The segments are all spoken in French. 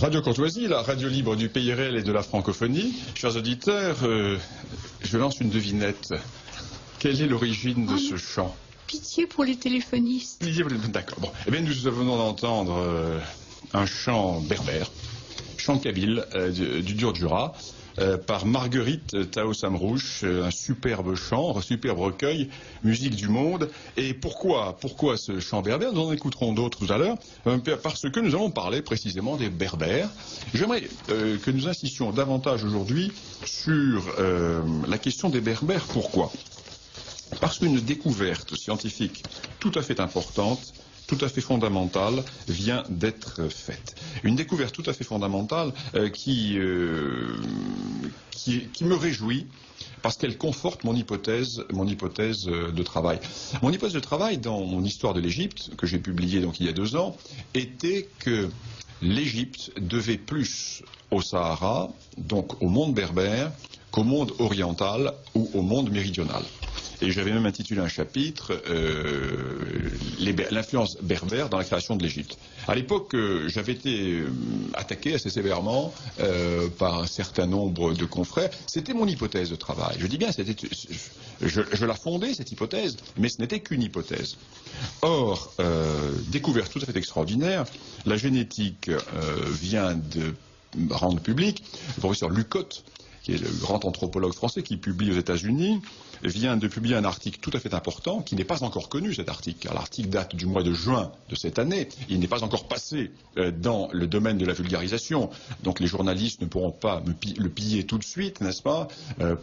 Radio Courtoisie, la radio libre du pays réel et de la francophonie. Chers auditeurs, je lance une devinette. Quelle est l'origine de ce chant? Pitié pour les téléphonistes. D'accord. Bon. Eh bien, nous venons d'entendre un chant berbère, chant kabyle du Dur-Jura, par Marguerite Tao Samrouche, un superbe chant, un superbe recueil, musique du monde. Et pourquoi ce chant berbère? Nous en écouterons d'autres tout à l'heure, parce que nous allons parler précisément des berbères. J'aimerais que nous insistions davantage aujourd'hui sur la question des berbères. Pourquoi? Parce qu'une découverte scientifique tout à fait importante, tout à fait fondamentale, vient d'être faite. Une découverte tout à fait fondamentale qui me réjouit parce qu'elle conforte mon hypothèse de travail. Mon hypothèse de travail dans mon histoire de l'Égypte, que j'ai publiée donc il y a 2 ans, était que l'Égypte devait plus au Sahara, donc au monde berbère, qu'au monde oriental ou au monde méridional. Et j'avais même intitulé un chapitre l'influence berbère dans la création de l'Égypte. À l'époque, j'avais été attaqué assez sévèrement par un certain nombre de confrères. C'était mon hypothèse de travail. Je dis bien, je la fondais, cette hypothèse, mais ce n'était qu'une hypothèse. Or, découverte tout à fait extraordinaire, la génétique vient de rendre public, le professeur Lucotte, qui est le grand anthropologue français qui publie aux États-Unis, vient de publier un article tout à fait important, qui n'est pas encore connu, cet article, car l'article date du mois de juin de cette année. Il n'est pas encore passé dans le domaine de la vulgarisation, donc les journalistes ne pourront pas le piller tout de suite, n'est-ce pas,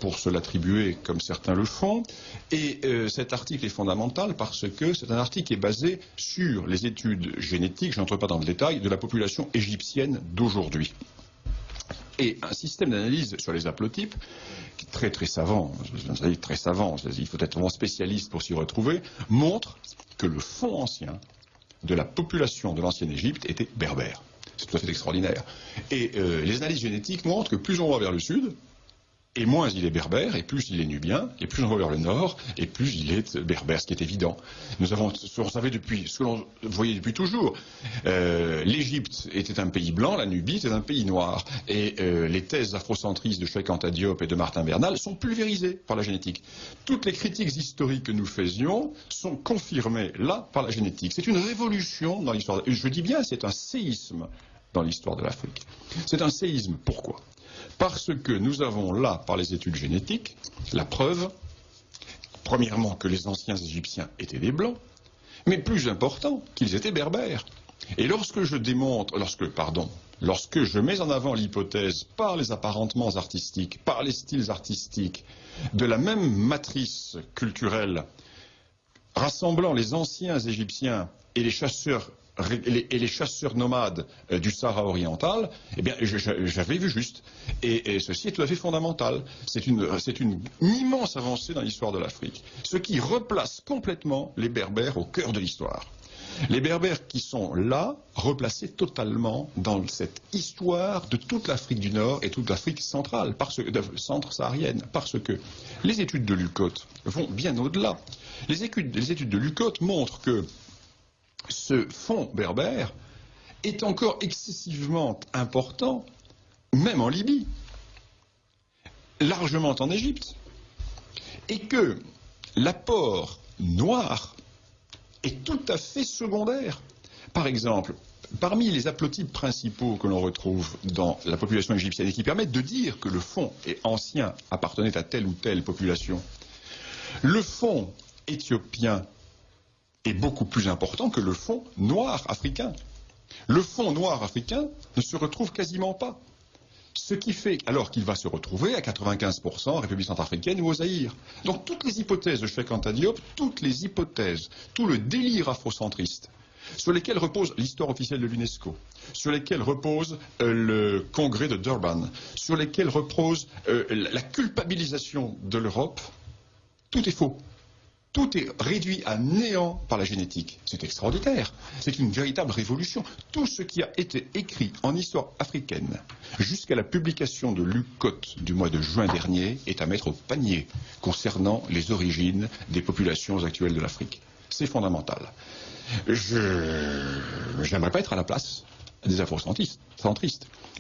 pour se l'attribuer comme certains le font. Et cet article est fondamental parce que c'est un article qui est basé sur les études génétiques, je n'entre pas dans le détail, de la population égyptienne d'aujourd'hui. Et un système d'analyse sur les haplotypes, qui est très très savant, très savant, il faut être vraiment spécialiste pour s'y retrouver, montre que le fond ancien de la population de l'ancienne Égypte était berbère. C'est tout à fait extraordinaire. Et les analyses génétiques montrent que plus on va vers le sud, et moins il est berbère, et plus il est nubien, et plus on va vers le nord, et plus il est berbère, ce qui est évident. On savait depuis, ce que l'on voyait depuis toujours, l'Égypte était un pays blanc, la Nubie était un pays noir, et les thèses afrocentristes de Cheikh Anta Diop et de Martin Bernal sont pulvérisées par la génétique. Toutes les critiques historiques que nous faisions sont confirmées là par la génétique. C'est une révolution dans l'histoire. Je dis bien, c'est un séisme dans l'histoire de l'Afrique. C'est un séisme. Pourquoi? Parce que nous avons là, par les études génétiques, la preuve, premièrement, que les anciens Égyptiens étaient des Blancs, mais plus important, qu'ils étaient berbères. Et lorsque je mets en avant l'hypothèse par les apparentements artistiques, par les styles artistiques, de la même matrice culturelle, rassemblant les anciens Égyptiens et les chasseurs nomades du Sahara oriental, eh bien, j'avais vu juste. Et ceci est tout à fait fondamental. C'est une immense avancée dans l'histoire de l'Afrique. Ce qui replace complètement les Berbères au cœur de l'histoire. Les Berbères qui sont là, replacés totalement dans cette histoire de toute l'Afrique du Nord et toute l'Afrique centrale, centre-saharienne, parce que les études de Lucotte vont bien au-delà. Les études de Lucotte montrent que ce fond berbère est encore excessivement important, même en Libye, largement en Égypte, et que l'apport noir est tout à fait secondaire. Par exemple, parmi les haplotypes principaux que l'on retrouve dans la population égyptienne et qui permettent de dire que le fond est ancien, appartenait à telle ou telle population, le fond éthiopien est beaucoup plus important que le fond noir africain. Le fond noir africain ne se retrouve quasiment pas. Ce qui fait alors qu'il va se retrouver à 95% en République centrafricaine ou au Zaïre. Donc toutes les hypothèses de Cheikh Anta Diop, toutes les hypothèses, tout le délire afrocentriste, sur lesquels repose l'histoire officielle de l'UNESCO, sur lesquels repose le congrès de Durban, sur lesquels repose la culpabilisation de l'Europe, tout est faux. Tout est réduit à néant par la génétique. C'est extraordinaire. C'est une véritable révolution. Tout ce qui a été écrit en histoire africaine jusqu'à la publication de Lucotte du mois de juin dernier est à mettre au panier concernant les origines des populations actuelles de l'Afrique. C'est fondamental. J'aimerais pas être à la place des afrocentristes.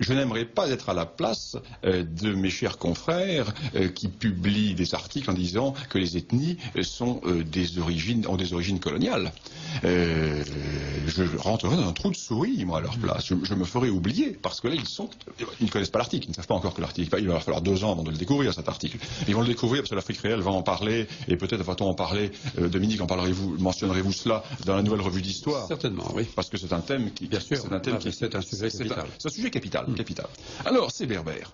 Je n'aimerais pas être à la place de mes chers confrères qui publient des articles en disant que les ethnies ont des origines coloniales. Je rentrerai dans un trou de souris, moi, à leur place. Je me ferai oublier, parce que là, ils ne connaissent pas l'article, ils ne savent pas encore que l'article, il va leur falloir 2 ans avant de le découvrir, cet article. Ils vont le découvrir parce que l'Afrique réelle va en parler, et peut-être va-t-on en parler, Dominique, mentionnerez-vous cela dans la nouvelle revue d'histoire? Certainement, oui. Parce que c'est un thème qui... Bien sûr, c'est un sujet capital. C'est un sujet capital. Alors, ces Berbères.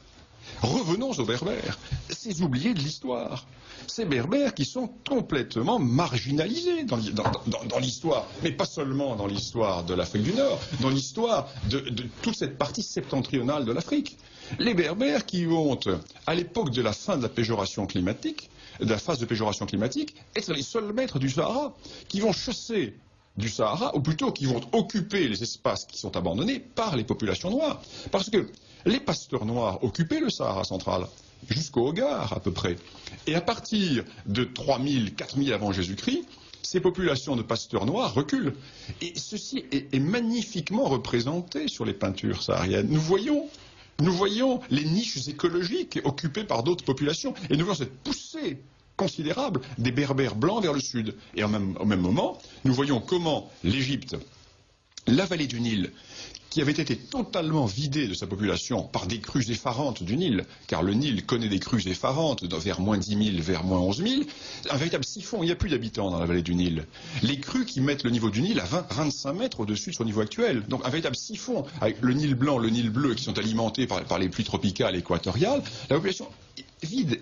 Revenons aux Berbères. Ces oubliés de l'histoire. Ces Berbères qui sont complètement marginalisés dans l'histoire. Mais pas seulement dans l'histoire de l'Afrique du Nord, dans l'histoire de toute cette partie septentrionale de l'Afrique. Les Berbères qui vont, à l'époque de la fin de la péjoration climatique, de la phase de péjoration climatique, être les seuls maîtres du Sahara, qui vont chasser du Sahara, ou plutôt qui vont occuper les espaces qui sont abandonnés par les populations noires. Parce que les pasteurs noirs occupaient le Sahara central, jusqu'au Hogar à peu près. Et à partir de 3000, 4000 avant Jésus-Christ, ces populations de pasteurs noirs reculent. Et ceci est magnifiquement représenté sur les peintures sahariennes. Nous voyons les niches écologiques occupées par d'autres populations, et nous voyons cette poussée considérable des Berbères blancs vers le sud. Et au même moment, nous voyons comment l'Égypte, la vallée du Nil, qui avait été totalement vidée de sa population par des crues effarantes du Nil, car le Nil connaît des crues effarantes vers moins 10 000, vers moins 11 000, un véritable siphon, il n'y a plus d'habitants dans la vallée du Nil. Les crues qui mettent le niveau du Nil à 25 mètres au-dessus de son niveau actuel. Donc un véritable siphon, avec le Nil blanc, le Nil bleu, qui sont alimentés par les pluies tropicales et équatoriales, la population vide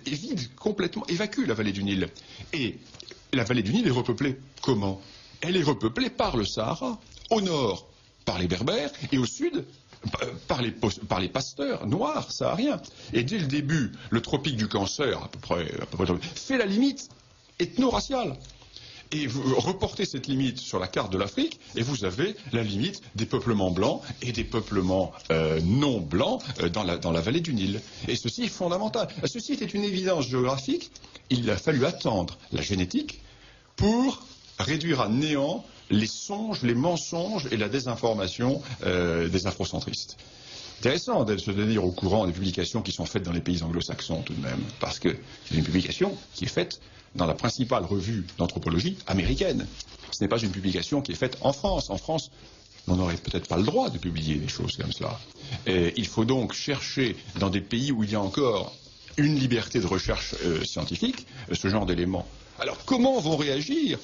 complètement, évacue la vallée du Nil. Et la vallée du Nil est repeuplée comment? Elle est repeuplée par le Sahara, au nord par les Berbères, et au sud, par les pasteurs noirs sahariens. Et dès le début, le tropique du Cancer, à peu près fait la limite ethno-raciale. Et vous reportez cette limite sur la carte de l'Afrique, et vous avez la limite des peuplements blancs et des peuplements non blancs dans la vallée du Nil. Et ceci est fondamental. Ceci était une évidence géographique. Il a fallu attendre la génétique pour réduire à néant les songes, les mensonges et la désinformation des afrocentristes. Intéressant de se tenir au courant des publications qui sont faites dans les pays anglo-saxons tout de même, parce que c'est une publication qui est faite dans la principale revue d'anthropologie américaine. Ce n'est pas une publication qui est faite en France. En France, on n'aurait peut-être pas le droit de publier des choses comme cela. Et il faut donc chercher dans des pays où il y a encore une liberté de recherche scientifique ce genre d'éléments. Alors comment vont réagir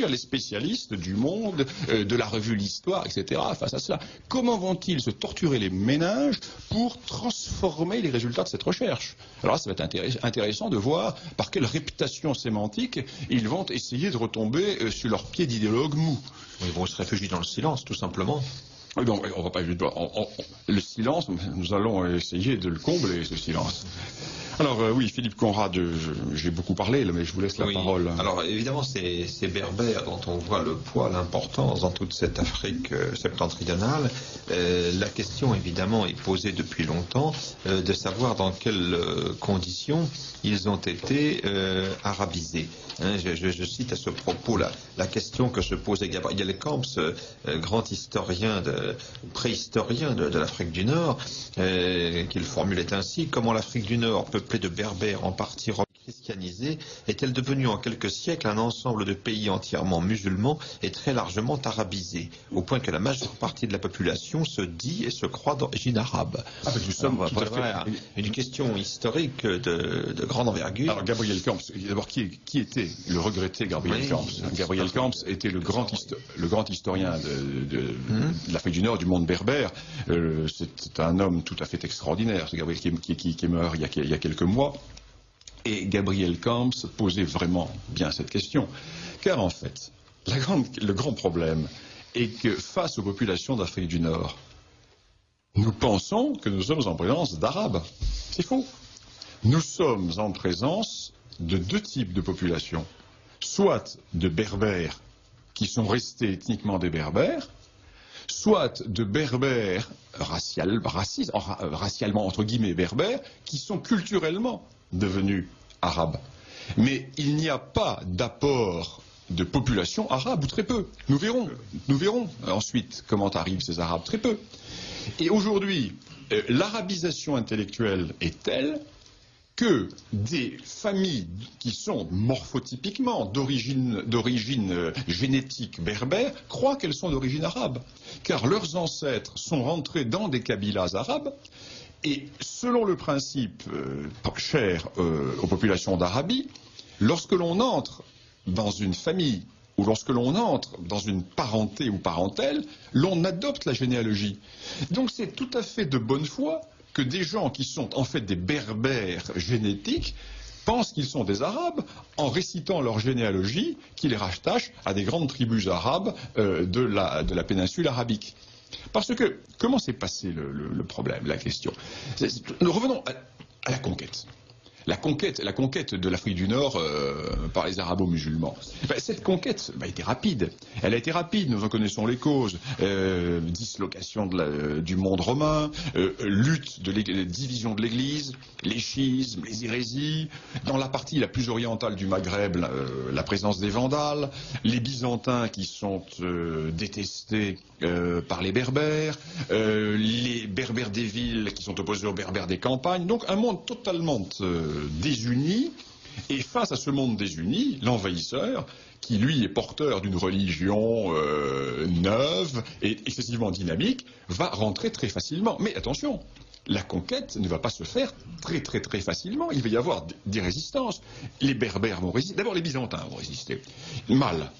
les spécialistes du Monde, de la revue L'Histoire, etc. face à cela? Comment vont-ils se torturer les méninges pour transformer les résultats de cette recherche? Alors là, ça va être intéressant de voir par quelle réputation sémantique ils vont essayer de retomber sur leur pied d'idéologue mou. Ils vont se réfugier dans le silence, tout simplement. Donc, on va pas le silence, nous allons essayer de le combler, ce silence. Alors oui, Philippe Conrad, j'ai beaucoup parlé, mais je vous laisse la parole. Alors évidemment, ces Berbères dont on voit le poids, l'importance dans toute cette Afrique septentrionale, la question évidemment est posée depuis longtemps de savoir dans quelles conditions ils ont été arabisés. Hein, je cite à ce propos la question que se posait Gabriel Camps, grand historien, préhistorien de l'Afrique du Nord, qu'il formulait ainsi: comment l'Afrique du Nord, peuplée de Berbères en partie christianisés, est-elle devenue en quelques siècles un ensemble de pays entièrement musulmans et très largement arabisés, au point que la majeure partie de la population se dit et se croit d'origine arabe. Nous sommes une question historique de grande envergure. Alors Gabriel Camps, d'abord qui était le regretté Gabriel Camps? Gabriel Camps était le grand historien de l'Afrique du Nord, du monde berbère. C'est un homme tout à fait extraordinaire, ce Gabriel qui est mort il y a quelques mois. Et Gabriel Camps posait vraiment bien cette question. Car en fait, le grand problème est que face aux populations d'Afrique du Nord, nous pensons que nous sommes en présence d'Arabes. C'est faux. Nous sommes en présence de deux types de populations. Soit de Berbères qui sont restés ethniquement des Berbères, soit de Berbères racialement entre guillemets Berbères, qui sont culturellement devenus arabes. Mais il n'y a pas d'apport de population arabe, ou très peu. Nous verrons ensuite comment arrivent ces Arabes, très peu. Et aujourd'hui, l'arabisation intellectuelle est telle que des familles qui sont morphotypiquement d'origine génétique berbère croient qu'elles sont d'origine arabe, car leurs ancêtres sont rentrés dans des kabilas arabes, et selon le principe cher aux populations d'Arabie, lorsque l'on entre dans une famille ou lorsque l'on entre dans une parenté ou parentèle, l'on adopte la généalogie. Donc c'est tout à fait de bonne foi que des gens qui sont en fait des berbères génétiques pensent qu'ils sont des Arabes en récitant leur généalogie qui les rattache à des grandes tribus arabes de la péninsule arabique. Parce que, comment s'est passé le problème, la question? Nous revenons à la conquête. La conquête de l'Afrique du Nord par les arabo-musulmans. Cette conquête a été rapide. Elle a été rapide, nous en connaissons les causes. Dislocation du monde romain, division de l'Église, les schismes, les hérésies. Dans la partie la plus orientale du Maghreb, la présence des Vandales, les Byzantins qui sont détestés par les Berbères, les Berbères des villes qui sont opposés aux Berbères des campagnes. Donc un monde totalement désuni, et face à ce monde désuni, l'envahisseur, qui lui est porteur d'une religion neuve et excessivement dynamique, va rentrer très facilement. Mais attention, la conquête ne va pas se faire très facilement. Il va y avoir des résistances. Les Berbères vont résister. D'abord, les Byzantins vont résister. Mal.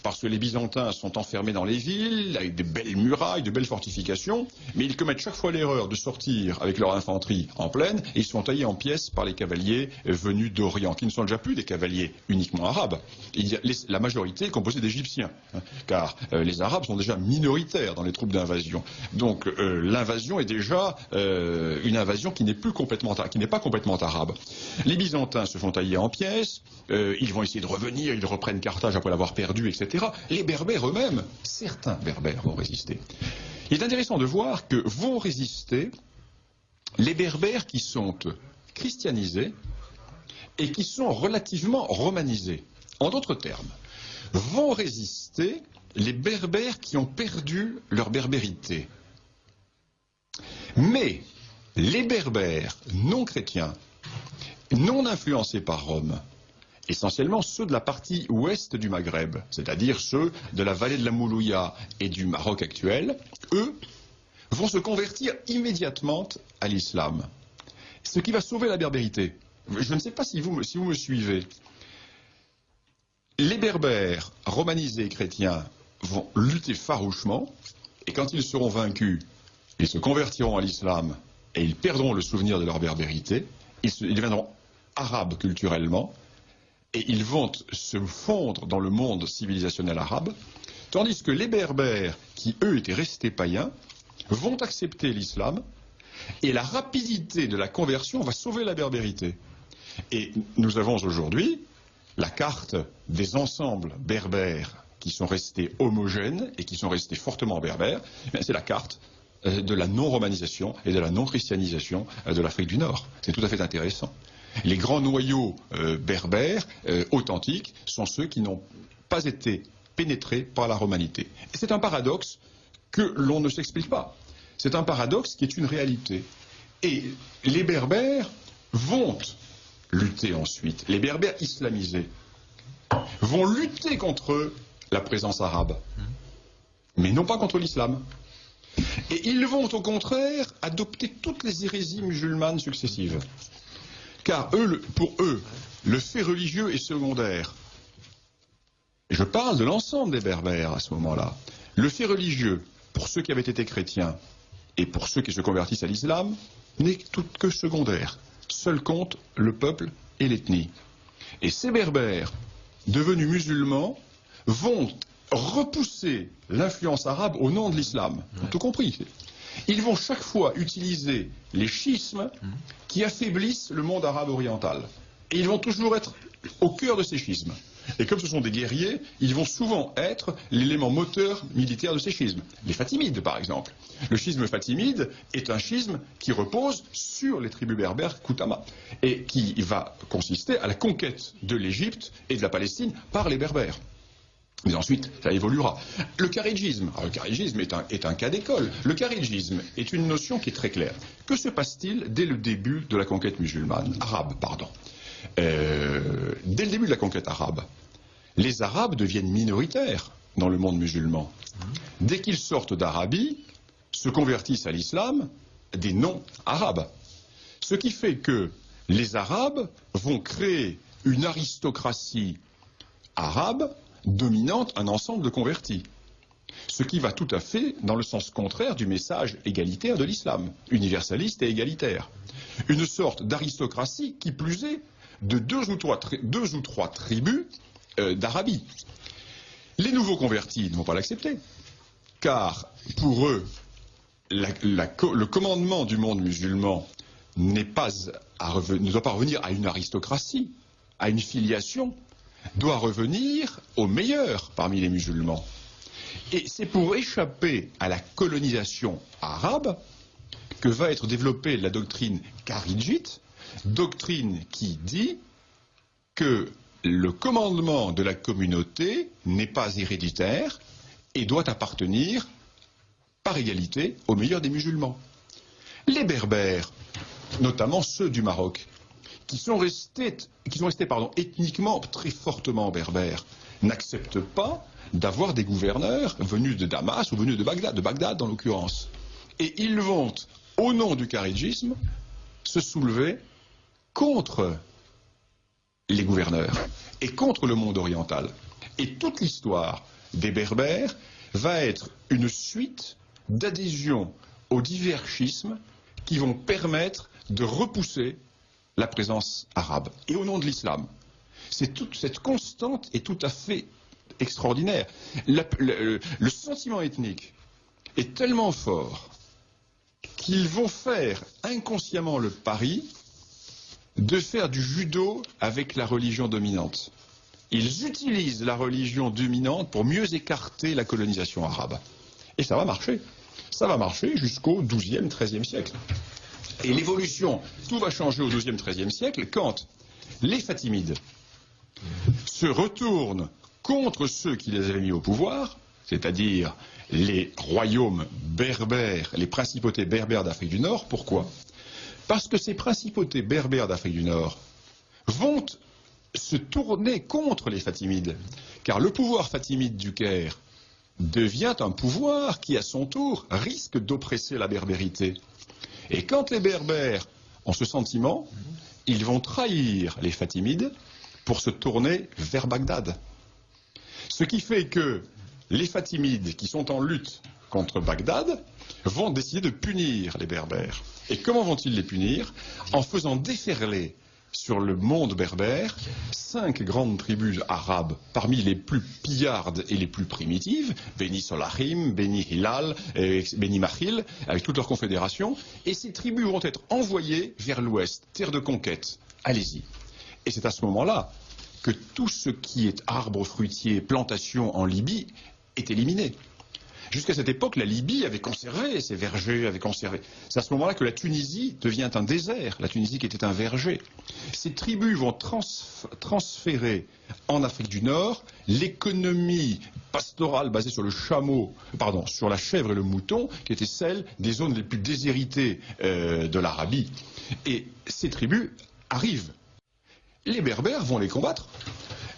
Parce que les Byzantins sont enfermés dans les villes, avec des belles murailles, de belles fortifications, mais ils commettent chaque fois l'erreur de sortir avec leur infanterie en plaine, et ils sont taillés en pièces par les cavaliers venus d'Orient, qui ne sont déjà plus des cavaliers uniquement arabes. La majorité est composée d'Égyptiens, car les Arabes sont déjà minoritaires dans les troupes d'invasion. Donc l'invasion est déjà une invasion qui n'est pas complètement arabe. Les Byzantins se font tailler en pièces, ils vont essayer de revenir, ils reprennent Carthage après l'avoir perdu, etc. Les Berbères eux-mêmes, certains Berbères vont résister. Il est intéressant de voir que vont résister les Berbères qui sont christianisés et qui sont relativement romanisés. En d'autres termes, vont résister les Berbères qui ont perdu leur berbérité. Mais les Berbères non chrétiens, non influencés par Rome, essentiellement ceux de la partie ouest du Maghreb, c'est-à-dire ceux de la vallée de la Moulouya et du Maroc actuel, eux, vont se convertir immédiatement à l'islam. Ce qui va sauver la berbérité. Je ne sais pas si vous me suivez. Les Berbères romanisés et chrétiens vont lutter farouchement, et quand ils seront vaincus, ils se convertiront à l'islam et ils perdront le souvenir de leur berbérité, ils deviendront arabes culturellement, et ils vont se fondre dans le monde civilisationnel arabe, tandis que les Berbères, qui eux étaient restés païens, vont accepter l'islam, et la rapidité de la conversion va sauver la berbérité. Et nous avons aujourd'hui la carte des ensembles berbères qui sont restés homogènes et qui sont restés fortement berbères. C'est la carte de la non-romanisation et de la non-christianisation de l'Afrique du Nord. C'est tout à fait intéressant. Les grands noyaux berbères authentiques sont ceux qui n'ont pas été pénétrés par la romanité. C'est un paradoxe que l'on ne s'explique pas. C'est un paradoxe qui est une réalité. Et les Berbères vont lutter ensuite. Les Berbères islamisés vont lutter contre la présence arabe, mais non pas contre l'islam. Et ils vont au contraire adopter toutes les hérésies musulmanes successives. Car pour eux, le fait religieux est secondaire. Je parle de l'ensemble des Berbères à ce moment-là. Le fait religieux, pour ceux qui avaient été chrétiens et pour ceux qui se convertissent à l'islam, n'est tout que secondaire. Seul compte le peuple et l'ethnie. Et ces Berbères, devenus musulmans, vont repousser l'influence arabe au nom de l'islam. On a tout compris. Ils vont chaque fois utiliser les schismes qui affaiblissent le monde arabe oriental. Et ils vont toujours être au cœur de ces schismes. Et comme ce sont des guerriers, ils vont souvent être l'élément moteur militaire de ces schismes. Les Fatimides, par exemple. Le schisme fatimide est un schisme qui repose sur les tribus berbères Koutama et qui va consister à la conquête de l'Égypte et de la Palestine par les berbères. Mais ensuite, ça évoluera. Le kharidjisme, alors le kharidjisme est un cas d'école. Le kharidjisme est une notion qui est très claire. Que se passe-t-il dès le début de la conquête musulmane, arabe, pardon. Dès le début de la conquête arabe, les Arabes deviennent minoritaires dans le monde musulman. Dès qu'ils sortent d'Arabie, se convertissent à l'islam des non-arabes. Ce qui fait que les Arabes vont créer une aristocratie arabe dominante un ensemble de convertis. Ce qui va tout à fait dans le sens contraire du message égalitaire de l'islam, universaliste et égalitaire. Une sorte d'aristocratie qui plus est de deux ou trois tribus d'Arabie. Les nouveaux convertis ne vont pas l'accepter, car pour eux, le commandement du monde musulman ne doit pas revenir à une aristocratie, à une filiation, doit revenir aux meilleurs parmi les musulmans. Et c'est pour échapper à la colonisation arabe que va être développée la doctrine kharidjite, doctrine qui dit que le commandement de la communauté n'est pas héréditaire et doit appartenir par égalité aux meilleurs des musulmans. Les berbères, notamment ceux du Maroc, qui sont restés ethniquement très fortement berbères, n'acceptent pas d'avoir des gouverneurs venus de Damas ou venus de Bagdad en l'occurrence. Et ils vont, au nom du kharidjisme, se soulever contre les gouverneurs et contre le monde oriental. Et toute l'histoire des berbères va être une suite d'adhésions aux divers schismes qui vont permettre de repousser la présence arabe, et au nom de l'islam. Cette constante est tout à fait extraordinaire. Le sentiment ethnique est tellement fort qu'ils vont faire inconsciemment le pari de faire du judo avec la religion dominante. Ils utilisent la religion dominante pour mieux écarter la colonisation arabe. Et ça va marcher. Ça va marcher jusqu'au XIIe, XIIIe siècle. Et l'évolution, tout va changer au XIIe, XIIIe siècle quand les Fatimides se retournent contre ceux qui les avaient mis au pouvoir, c'est-à-dire les royaumes berbères, les principautés berbères d'Afrique du Nord. Pourquoi? Parce que ces principautés berbères d'Afrique du Nord vont se tourner contre les Fatimides, car le pouvoir fatimide du Caire devient un pouvoir qui, à son tour, risque d'oppresser la berbérité. Et quand les Berbères ont ce sentiment, ils vont trahir les Fatimides pour se tourner vers Bagdad. Ce qui fait que les Fatimides, qui sont en lutte contre Bagdad, vont décider de punir les Berbères. Et comment vont-ils les punir? En faisant déferler sur le monde berbère 5 grandes tribus arabes, parmi les plus pillardes et les plus primitives, Beni Solahim, Beni Hilal, Beni Mahil, avec toute leur confédération, et ces tribus vont être envoyées vers l'ouest, terre de conquête. Allez-y. Et c'est à ce moment-là que tout ce qui est arbre fruitier, plantation en Libye, est éliminé. Jusqu'à cette époque, la Libye avait conservé ses vergers, avait conservé. C'est à ce moment-là que la Tunisie devient un désert, la Tunisie qui était un verger. Ces tribus vont transférer en Afrique du Nord l'économie pastorale basée sur le chameau, sur la chèvre et le mouton, qui était celle des zones les plus déshéritées de l'Arabie. Et ces tribus arrivent. Les Berbères vont les combattre.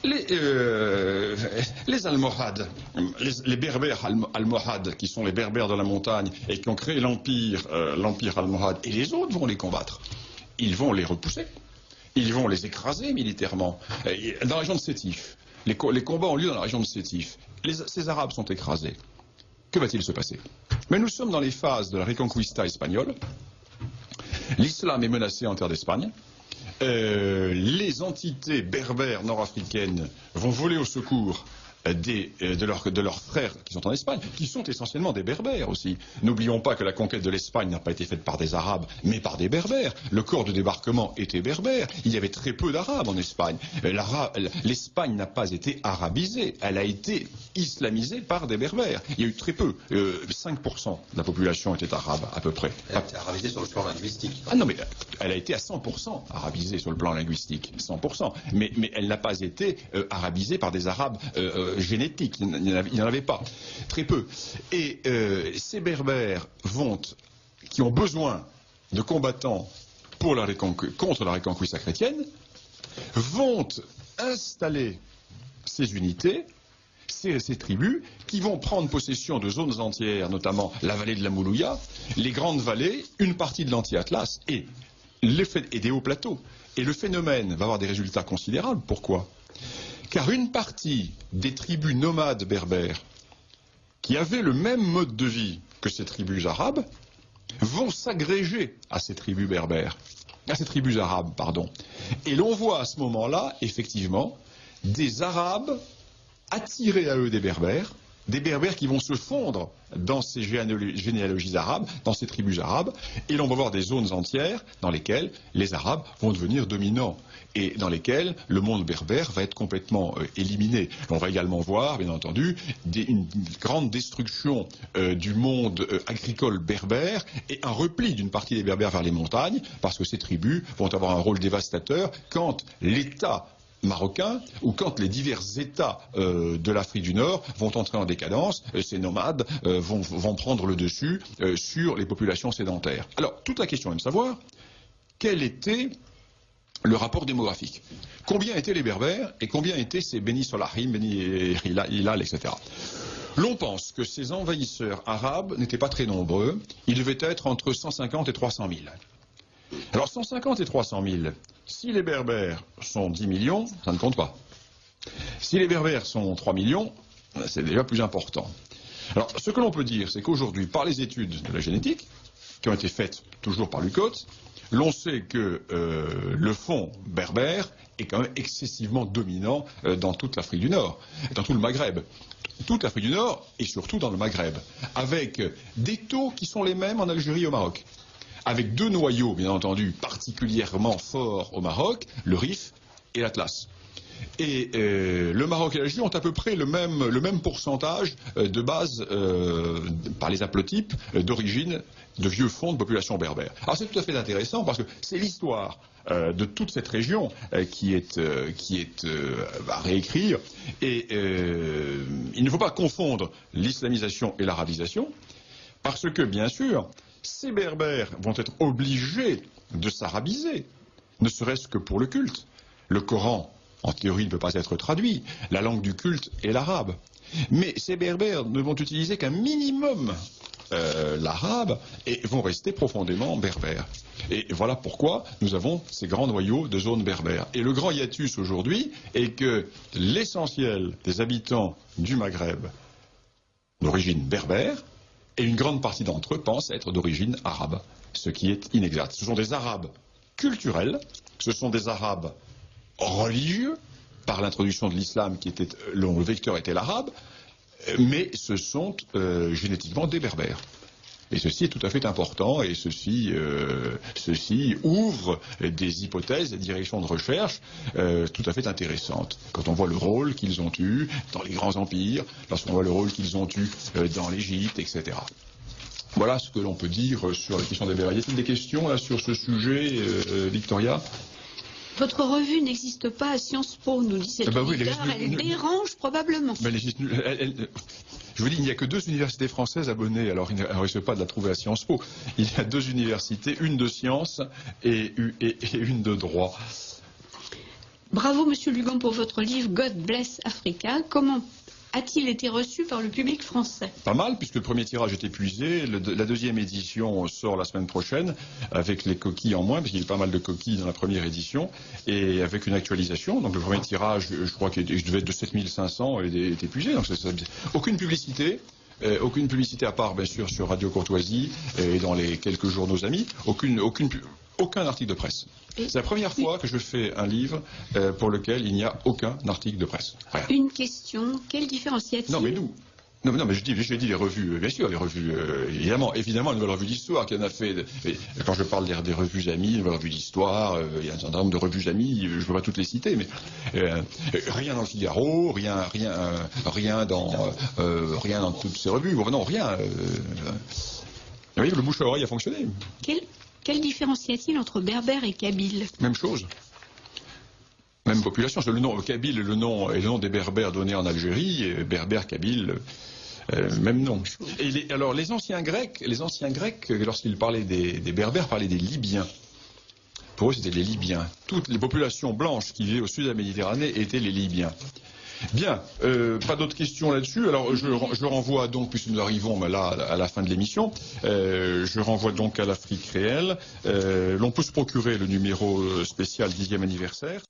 Les Almohades, les Berbères Almohades, qui sont les Berbères de la montagne et qui ont créé l'empire Almohade, et les autres vont les combattre. Ils vont les repousser, ils vont les écraser militairement. Dans la région de Sétif, les combats ont lieu dans la région de Sétif. Ces Arabes sont écrasés. Que va-t-il se passer? Mais nous sommes dans les phases de la Reconquista espagnole. L'islam est menacé en terre d'Espagne. Les entités berbères nord-africaines vont voler au secours de leurs frères qui sont en Espagne, qui sont essentiellement des Berbères aussi. N'oublions pas que la conquête de l'Espagne n'a pas été faite par des Arabes, mais par des Berbères. Le corps de débarquement était berbère. Il y avait très peu d'Arabes en Espagne. L'Espagne n'a pas été arabisée, elle a été islamisée par des Berbères. Il y a eu très peu, 5% de la population était arabe à peu près. Elle a été arabisée sur le plan linguistique. Ah non, mais elle a été à 100% arabisée sur le plan linguistique, 100%. Mais elle n'a pas été arabisée par des Arabes génétiques, il n'y en avait pas, très peu. Et ces Berbères qui ont besoin de combattants contre la Reconquista chrétienne, vont installer ces unités, ces tribus, qui vont prendre possession de zones entières, notamment la vallée de la Moulouya, les grandes vallées, une partie de l'anti-Atlas et des hauts plateaux. Et le phénomène va avoir des résultats considérables. Pourquoi ? Car une partie des tribus nomades berbères, qui avaient le même mode de vie que ces tribus arabes, vont s'agréger à ces tribus berbères, à ces tribus arabes, pardon. Et l'on voit à ce moment-là, effectivement, des Arabes attirés à eux des Berbères qui vont se fondre dans ces généalogies arabes, dans ces tribus arabes, et l'on va voir des zones entières dans lesquelles les Arabes vont devenir dominants, et dans lesquelles le monde berbère va être complètement éliminé. On va également voir, bien entendu, une grande destruction du monde agricole berbère, et un repli d'une partie des Berbères vers les montagnes, parce que ces tribus vont avoir un rôle dévastateur quand l'État marocain, ou quand les divers États de l'Afrique du Nord vont entrer en décadence, ces nomades vont prendre le dessus sur les populations sédentaires. Alors, toute la question est de savoir quel était le rapport démographique. Combien étaient les Berbères et combien étaient ces Beni Solahim, Beni Hilal, etc. L'on pense que ces envahisseurs arabes n'étaient pas très nombreux, ils devaient être entre 150 et 300 000. Alors 150 et 300 000, si les Berbères sont 10 millions, ça ne compte pas. Si les Berbères sont 3 millions, c'est déjà plus important. Alors ce que l'on peut dire, c'est qu'aujourd'hui, par les études de la génétique, qui ont été faites toujours par l'UCOT, l'on sait que le fond berbère est quand même excessivement dominant dans toute l'Afrique du Nord, dans tout le Maghreb. Toute l'Afrique du Nord et surtout dans le Maghreb, avec des taux qui sont les mêmes en Algérie et au Maroc. Avec deux noyaux, bien entendu, particulièrement forts au Maroc, le Rif et l'Atlas. Et le Maroc et l'Algérie ont à peu près le même pourcentage de base par les haplotypes d'origine de vieux fonds de population berbère. Alors c'est tout à fait intéressant parce que c'est l'histoire de toute cette région qui est à réécrire. Et il ne faut pas confondre l'islamisation et l'arabisation parce que, bien sûr, ces Berbères vont être obligés de s'arabiser, ne serait-ce que pour le culte. Le Coran, en théorie, ne peut pas être traduit. La langue du culte est l'arabe. Mais ces Berbères ne vont utiliser qu'un minimum l'arabe et vont rester profondément berbères. Et voilà pourquoi nous avons ces grands noyaux de zones berbères. Et le grand hiatus aujourd'hui est que l'essentiel des habitants du Maghreb d'origine berbère, et une grande partie d'entre eux pensent être d'origine arabe, ce qui est inexact. Ce sont des Arabes culturels, ce sont des Arabes religieux, par l'introduction de l'islam dont le vecteur était l'arabe, mais ce sont génétiquement des Berbères. Et ceci est tout à fait important, et ceci ouvre des hypothèses, des directions de recherche tout à fait intéressantes. Quand on voit le rôle qu'ils ont eu dans les grands empires, lorsqu'on voit le rôle qu'ils ont eu dans l'Égypte, etc. Voilà ce que l'on peut dire sur la question des Berbères. Y a-t-il des questions là, sur ce sujet, Victoria ? Votre revue n'existe pas à Sciences Po, nous dit cet auditeur. Elle dérange probablement. Je vous dis, il n'y a que 2 universités françaises abonnées, alors il ne risque pas de la trouver à Sciences Po. Il y a 2 universités, une de sciences et une de droit. Bravo, Monsieur Lugan, pour votre livre God Bless Africa. Comment a-t-il été reçu par le public français? Pas mal, puisque le premier tirage est épuisé. La deuxième édition sort la semaine prochaine, avec les coquilles en moins, parce qu'il y a eu pas mal de coquilles dans la première édition, et avec une actualisation. Donc le premier tirage, je crois qu'il devait être de 7500, est épuisé. Donc aucune publicité. Aucune publicité à part, bien sûr, sur Radio Courtoisie et dans les quelques journaux amis. Aucun article de presse. C'est la première fois que je fais un livre pour lequel il n'y a aucun article de presse. Rien. Une question, quelle différence y a-t-il? Non, mais nous. Non, mais j'ai dit les revues, bien sûr, les revues, évidemment, la Nouvelle Revue d'Histoire qui en a fait, quand je parle des revues amies, Nouvelle Revue d'Histoire, il y a un certain nombre de revues amies, je ne peux pas toutes les citer, mais rien dans le Figaro, rien dans toutes ces revues, non, rien. Vous voyez, le bouche à oreille a fonctionné. Quelle différence y a-t-il entre berbère et kabyle? Même chose. Même population. Le nom kabyle est le nom des berbères donnés en Algérie, et berbère, kabyle, même nom. Et alors les anciens Grecs, lorsqu'ils parlaient des berbères, parlaient des Libyens. Pour eux, c'était les Libyens. Toutes les populations blanches qui vivaient au sud de la Méditerranée étaient les Libyens. Bien, pas d'autres questions là-dessus. Alors je renvoie donc, puisque nous arrivons là à la fin de l'émission, je renvoie donc à l'Afrique réelle. L'on peut se procurer le numéro spécial 10e anniversaire.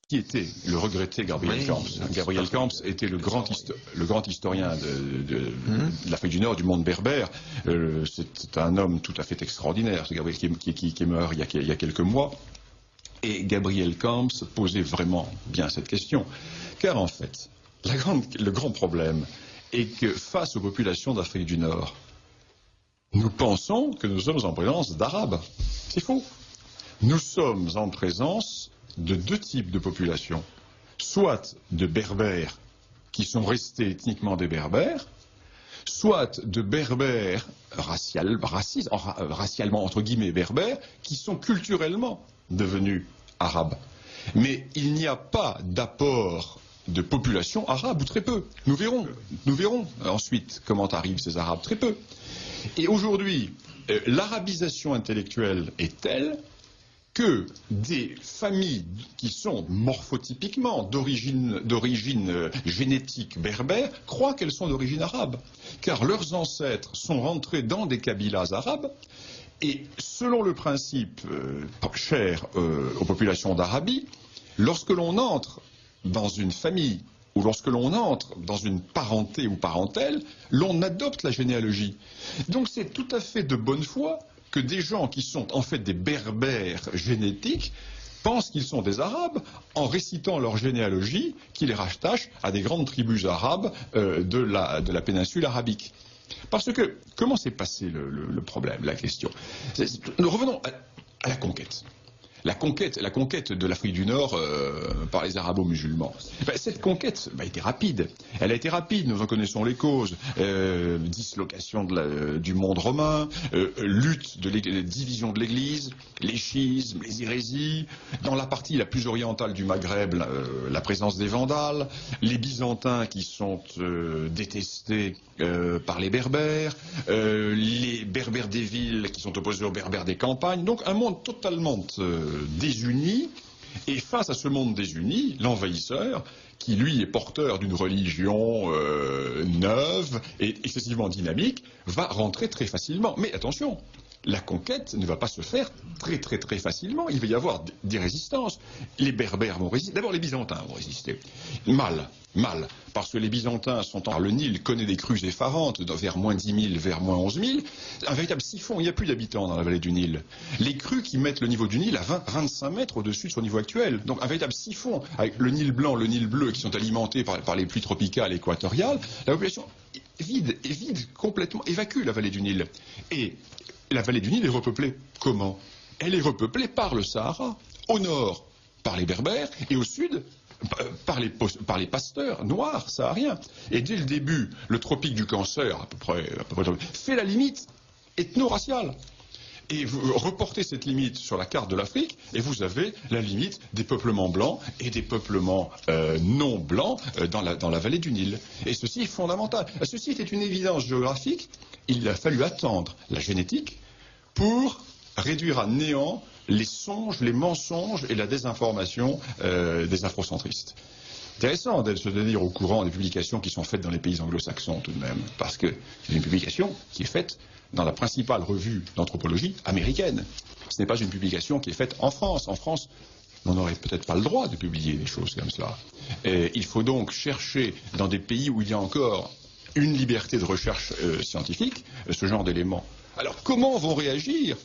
Qui était le regretté Gabriel Camps. Gabriel Camps était le grand historien de l'Afrique du Nord, du monde berbère. C'est un homme tout à fait extraordinaire, ce Gabriel qui est mort il y a quelques mois. Et Gabriel Camps posait vraiment bien cette question. Car en fait, le grand problème est que face aux populations d'Afrique du Nord, nous pensons que nous sommes en présence d'Arabes. C'est faux. Nous sommes en présence de deux types de populations, soit de berbères qui sont restés ethniquement des berbères, soit de berbères racialement entre guillemets berbères, qui sont culturellement devenus arabes. Mais il n'y a pas d'apport de population arabe, ou très peu. Nous verrons ensuite comment arrivent ces Arabes, très peu. Et aujourd'hui, l'arabisation intellectuelle est telle que des familles qui sont morphotypiquement d'origine génétique berbère croient qu'elles sont d'origine arabe, car leurs ancêtres sont rentrés dans des kabylas arabes, et selon le principe cher aux populations d'Arabie, lorsque l'on entre dans une famille ou lorsque l'on entre dans une parenté ou parentèle, l'on adopte la généalogie. Donc c'est tout à fait de bonne foi que des gens qui sont en fait des berbères génétiques pensent qu'ils sont des Arabes en récitant leur généalogie qui les rattache à des grandes tribus arabes de la péninsule arabique. Parce que, comment s'est passé le problème, la question? Nous revenons à la conquête. La conquête de l'Afrique du Nord par les arabo-musulmans. Cette conquête a été rapide. Elle a été rapide, nous en connaissons les causes. Dislocation du monde romain, lutte division de l'Église, les schismes, les hérésies. Dans la partie la plus orientale du Maghreb, la présence des Vandales, les Byzantins qui sont détestés par les Berbères, les Berbères des villes qui sont opposés aux Berbères des campagnes. Donc un monde totalement désuni, et face à ce monde désuni, l'envahisseur, qui lui est porteur d'une religion neuve et excessivement dynamique, va rentrer très facilement. Mais attention, la conquête ne va pas se faire très facilement, il va y avoir des résistances. Les Berbères vont résister, d'abord les Byzantins vont résister. Mal, parce que les Byzantins le Nil connaît des crues effarantes, vers moins 10 000, vers moins 11 000, un véritable siphon, il n'y a plus d'habitants dans la vallée du Nil. Les crues qui mettent le niveau du Nil à 25 mètres au-dessus de son niveau actuel, donc un véritable siphon, avec le Nil blanc, le Nil bleu, qui sont alimentés par les pluies tropicales et équatoriales, la population vide complètement, évacue la vallée du Nil. Et la vallée du Nil est repeuplée. Comment? Elle est repeuplée par le Sahara, au nord par les Berbères et au sud par les pasteurs noirs sahariens. Et dès le début, le tropique du Cancer, à peu près fait la limite ethno-raciale. Et vous reportez cette limite sur la carte de l'Afrique, et vous avez la limite des peuplements blancs et des peuplements non blancs dans la vallée du Nil. Et ceci est fondamental. Ceci était une évidence géographique. Il a fallu attendre la génétique pour réduire à néant les songes, les mensonges et la désinformation des afrocentristes. intéressant de se tenir au courant des publications qui sont faites dans les pays anglo-saxons tout de même, parce que c'est une publication qui est faite dans la principale revue d'anthropologie américaine. Ce n'est pas une publication qui est faite en France. En France, on n'aurait peut-être pas le droit de publier des choses comme cela. Et il faut donc chercher dans des pays où il y a encore une liberté de recherche scientifique ce genre d'éléments. Alors comment vont réagir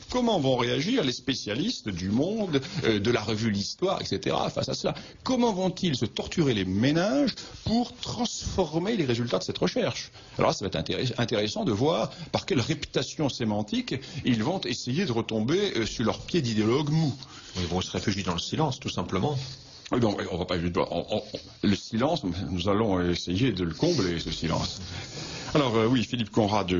les spécialistes du Monde, de la revue L'Histoire, etc. face à cela? Comment vont-ils se torturer les méninges pour transformer les résultats de cette recherche? Alors là, ça va être intéressant de voir par quelle réputation sémantique ils vont essayer de retomber sur leur pied d'idéologue mou. Ils vont se réfugier dans le silence, tout simplement. Non, on va pas. Le silence, nous allons essayer de le combler, ce silence. Alors oui, Philippe Conrad,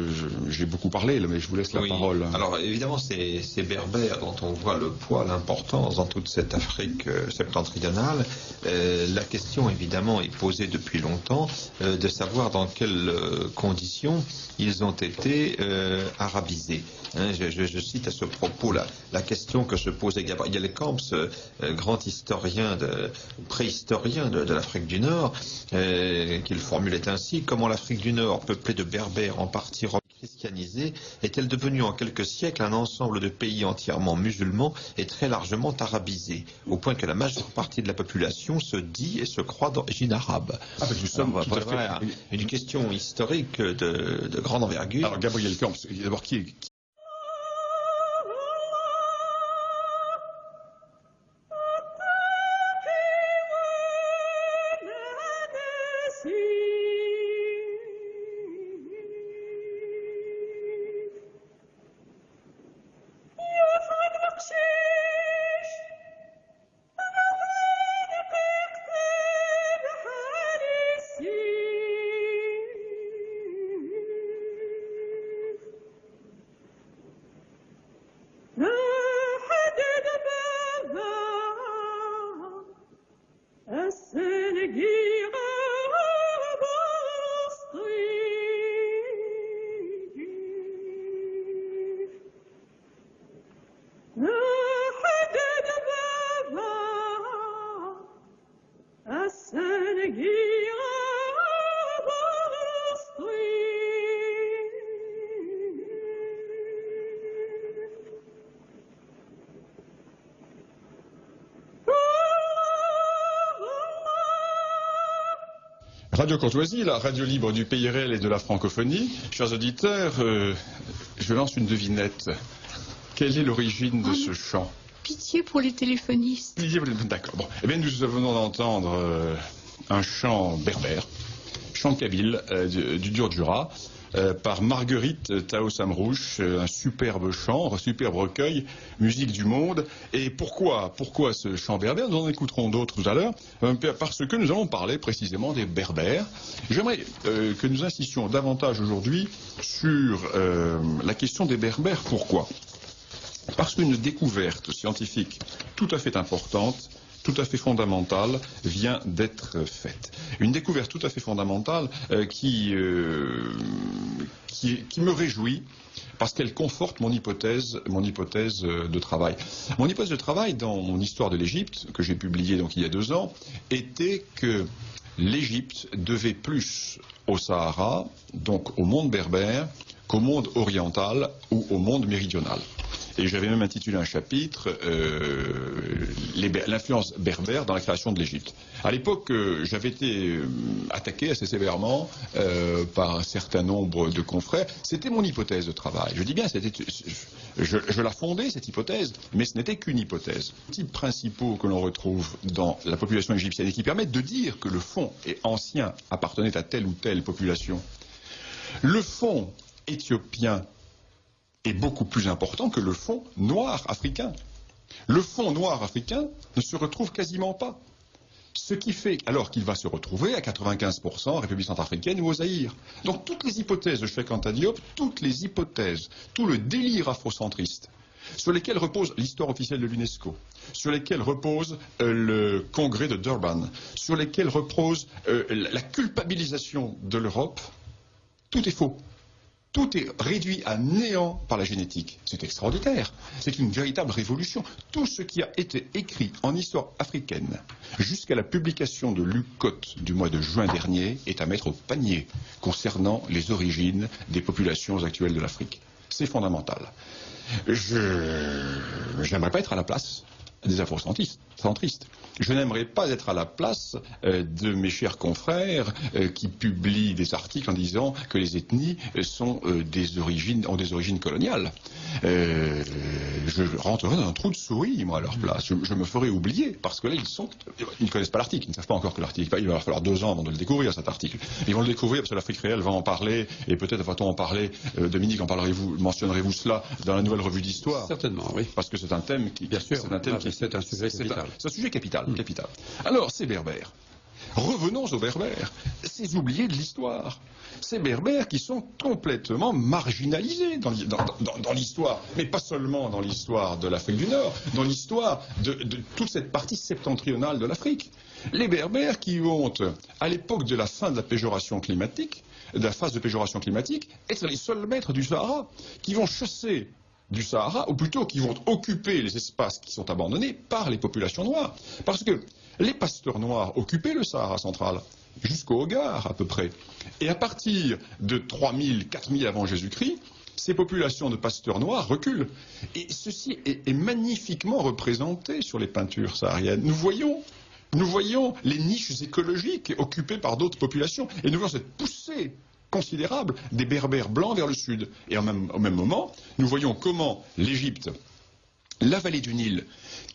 j'ai beaucoup parlé, là, mais je vous laisse la parole. Alors évidemment, ces Berbères dont on voit le poids, l'importance dans toute cette Afrique septentrionale, la question évidemment est posée depuis longtemps de savoir dans quelles conditions ils ont été arabisés. Hein, je cite à ce propos la question que se posait Gabriel Camps, grand historien, préhistorien de l'Afrique du Nord, qu'il formulait ainsi: comment l'Afrique du Nord, peuplée de Berbères en partie christianisés, est-elle devenue en quelques siècles un ensemble de pays entièrement musulmans et très largement arabisés, au point que la majeure partie de la population se dit et se croit d'origine arabe. Nous sommes une question historique de grande envergure. Alors Gabriel Camps, d'abord qui est... Radio Courtoisie, la radio libre du pays réel et de la francophonie. Chers auditeurs, je lance une devinette. Quelle est l'origine de ce chant? Pitié pour les téléphonistes. D'accord. Bon. Eh bien, nous venons d'entendre un chant berbère, chant kabyle du Dur-Jura, par Marguerite Tao Samrouche, un superbe chant, un superbe recueil, musique du monde. Et pourquoi ce chant berbère? Nous en écouterons d'autres tout à l'heure, parce que nous allons parler précisément des Berbères. J'aimerais que nous insistions davantage aujourd'hui sur la question des Berbères. Pourquoi? Parce qu'une découverte scientifique tout à fait importante, tout à fait fondamentale, vient d'être faite. Une découverte tout à fait fondamentale qui me réjouit parce qu'elle conforte mon hypothèse de travail. Mon hypothèse de travail dans mon histoire de l'Égypte, que j'ai publiée donc il y a 2 ans, était que l'Égypte devait plus au Sahara, donc au monde berbère, qu'au monde oriental ou au monde méridional. Et j'avais même intitulé un chapitre l'influence berbère dans la création de l'Égypte. À l'époque, j'avais été attaqué assez sévèrement par un certain nombre de confrères. C'était mon hypothèse de travail. Je dis bien, je la fondais, cette hypothèse, mais ce n'était qu'une hypothèse. Les types principaux que l'on retrouve dans la population égyptienne et qui permettent de dire que le fond est ancien, appartenait à telle ou telle population. Le fond éthiopien est beaucoup plus important que le fond noir africain. Le fond noir africain ne se retrouve quasiment pas. Ce qui fait alors qu'il va se retrouver à 95% en République centrafricaine ou au Zaïre. Donc toutes les hypothèses de Cheikh Anta Diop, toutes les hypothèses, tout le délire afrocentriste, sur lesquels repose l'histoire officielle de l'UNESCO, sur lesquels repose le congrès de Durban, sur lesquels repose la culpabilisation de l'Europe, tout est faux. Tout est réduit à néant par la génétique. C'est extraordinaire. C'est une véritable révolution. Tout ce qui a été écrit en histoire africaine jusqu'à la publication de Lucotte du mois de juin dernier est à mettre au panier concernant les origines des populations actuelles de l'Afrique. C'est fondamental. Je n'aimerais pas être à la place des afrocentristes. Je n'aimerais pas être à la place de mes chers confrères qui publient des articles en disant que les ethnies ont des origines coloniales. Je rentrerai dans un trou de souris, moi, à leur place. Je me ferai oublier, parce que là, ils ne connaissent pas l'article, ils ne savent pas encore que l'article, il va leur falloir 2 ans avant de le découvrir, cet article. Ils vont le découvrir parce que l'Afrique réelle va en parler, et peut-être va-t-on en parler, Dominique, mentionnerez-vous cela dans la nouvelle revue d'histoire? Certainement, oui. Parce que c'est un thème qui... Bien sûr, c'est un sujet capital. C'est un sujet capital. Alors, ces Berbères. Revenons aux Berbères. Ces oubliés de l'histoire. Ces Berbères qui sont complètement marginalisés dans l'histoire. Mais pas seulement dans l'histoire de l'Afrique du Nord, dans l'histoire de toute cette partie septentrionale de l'Afrique. Les Berbères qui vont, à l'époque de la fin de la péjoration climatique, de la phase de péjoration climatique, être les seuls maîtres du Sahara, qui vont chasser du Sahara, ou plutôt qui vont occuper les espaces qui sont abandonnés par les populations noires. Parce que les pasteurs noirs occupaient le Sahara central, jusqu'au Hogar à peu près. Et à partir de 3000, 4000 avant Jésus-Christ, ces populations de pasteurs noirs reculent. Et ceci est magnifiquement représenté sur les peintures sahariennes. Nous voyons les niches écologiques occupées par d'autres populations. Et nous voyons cette poussée considérable des Berbères blancs vers le sud. Et au même moment, nous voyons comment l'Égypte, la vallée du Nil,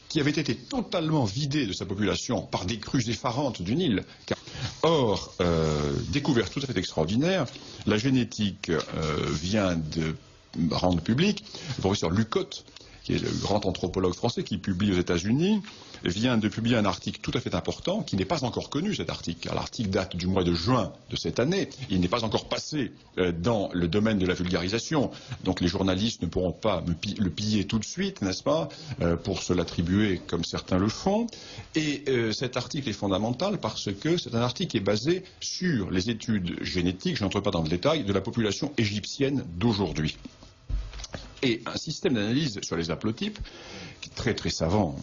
qui avait été totalement vidée de sa population par des crues effarantes du Nil. Or, découverte tout à fait extraordinaire, la génétique vient de rendre public, le professeur Lucotte, qui est le grand anthropologue français qui publie aux États-Unis, vient de publier un article tout à fait important, qui n'est pas encore connu, cet article, car l'article date du mois de juin de cette année, il n'est pas encore passé dans le domaine de la vulgarisation, donc les journalistes ne pourront pas le piller tout de suite, n'est-ce pas, pour se l'attribuer comme certains le font, et cet article est fondamental parce que c'est un article qui est basé sur les études génétiques, je n'entre pas dans le détail, de la population égyptienne d'aujourd'hui. Et un système d'analyse sur les haplotypes, qui est très savant,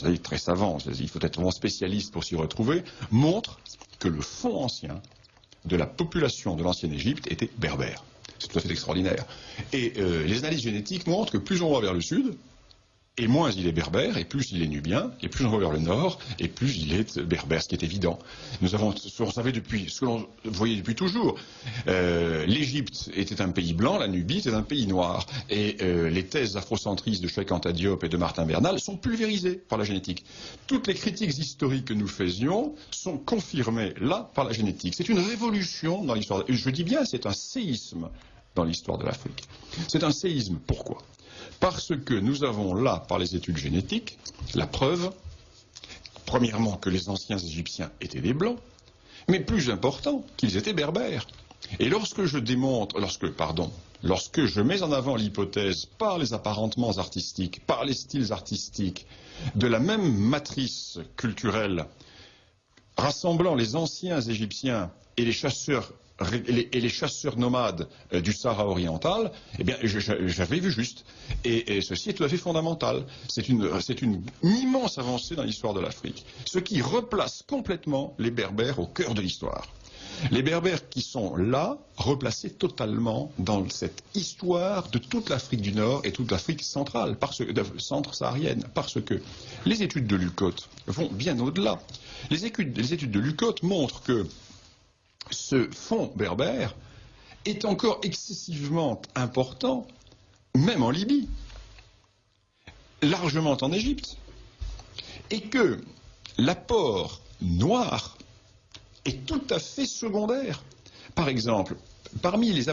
il faut être vraiment spécialiste pour s'y retrouver, montre que le fond ancien de la population de l'ancienne Égypte était berbère. C'est tout à fait extraordinaire. Et les analyses génétiques montrent que plus on va vers le sud, et moins il est berbère, et plus il est nubien, et plus on va vers le nord, et plus il est berbère, ce qui est évident. On savait depuis, ce que l'on voyait depuis toujours, l'Égypte était un pays blanc, la Nubie était un pays noir, et les thèses afrocentristes de Cheikh Anta Diop et de Martin Bernal sont pulvérisées par la génétique. Toutes les critiques historiques que nous faisions sont confirmées là par la génétique. C'est une révolution dans l'histoire, je dis bien c'est un séisme dans l'histoire de l'Afrique. C'est un séisme, pourquoi ? Parce que nous avons là, par les études génétiques, la preuve, premièrement, que les anciens Égyptiens étaient des Blancs, mais plus important, qu'ils étaient berbères. Et lorsque je mets en avant l'hypothèse, par les apparentements artistiques, par les styles artistiques, de la même matrice culturelle, rassemblant les anciens Égyptiens et les chasseurs nomades du Sahara oriental, eh bien, j'avais vu juste. Et ceci est tout à fait fondamental. C'est une immense avancée dans l'histoire de l'Afrique. Ce qui replace complètement les Berbères au cœur de l'histoire. Les Berbères qui sont là, replacés totalement dans cette histoire de toute l'Afrique du Nord et toute l'Afrique centrale, centre-saharienne, parce que les études de Lucotte vont bien au-delà. Les études de Lucotte montrent que ce fond berbère est encore excessivement important, même en Libye, largement en Égypte, et que l'apport noir est tout à fait secondaire. Par exemple, parmi les